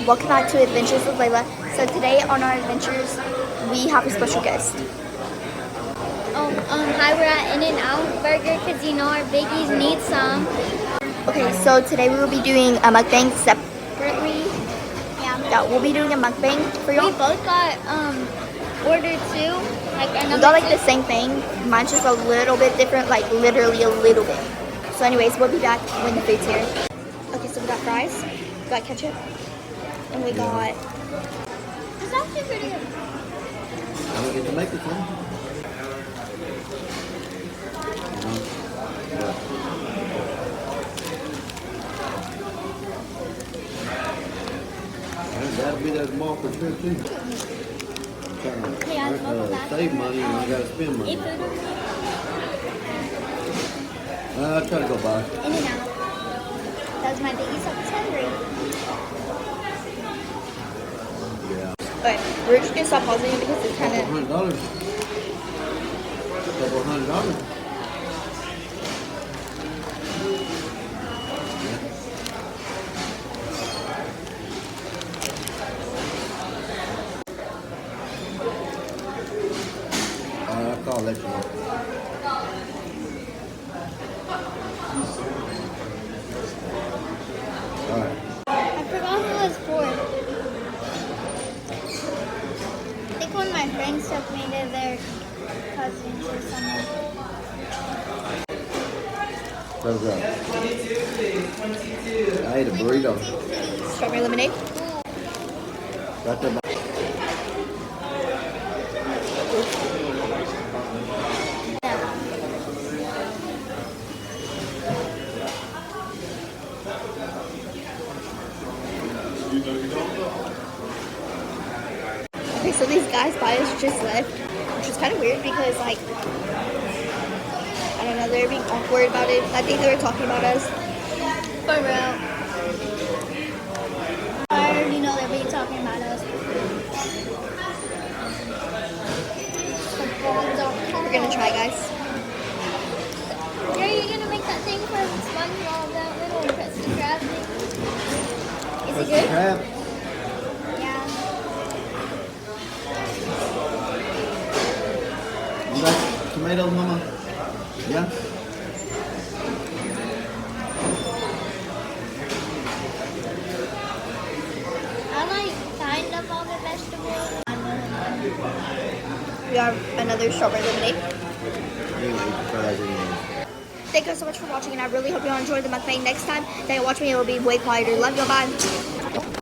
welcome back to Adventures with Layla. So today on our adventures, we have a special guest. Hi, we're at In-N-Out Burger because you know our biggies need some. Okay, so today we will be doing a mukbang separately. Yeah, we'll be doing a mukbang for y'all. We both got ordered two. We got like the same thing. Mine's just a little bit different, like literally a little bit. So anyways, we'll be back when the food's here. Okay, so we got fries, we got ketchup, and we got... It's actually pretty good. I don't get to make it, huh? That'll be that small for sure too. Yeah, Save money and I gotta spend money. I'll try to go by. In-N-Out. That was my biggie, so I was hungry. Yeah. Okay, we're just gonna stop pausing it because it's kind of... $100. $200. I'll let you know. Alright. I forgot who it was for. I think one of my friends took me to their cousins or someone. What's that? I ate a burrito. Strawberry lemonade. Right there. Okay, so these guys by us just left, which is kind of weird because, like, I don't know, they're being awkward about it. I think they were talking about us. For real. I already know they're being talking about us. We're gonna try, guys. Are you gonna make that thing for SpongeBob, that little Krusty Krab thing? Is it good? Crab. Yeah. You got tomatoes, Mama? Yeah? I like kind of all the vegetables. We have another strawberry lemonade. Anyway, fries anyway. Thank you so much for watching, and I really hope you all enjoy the mukbang next time that you watch me. It will be way quieter. Love you, bye.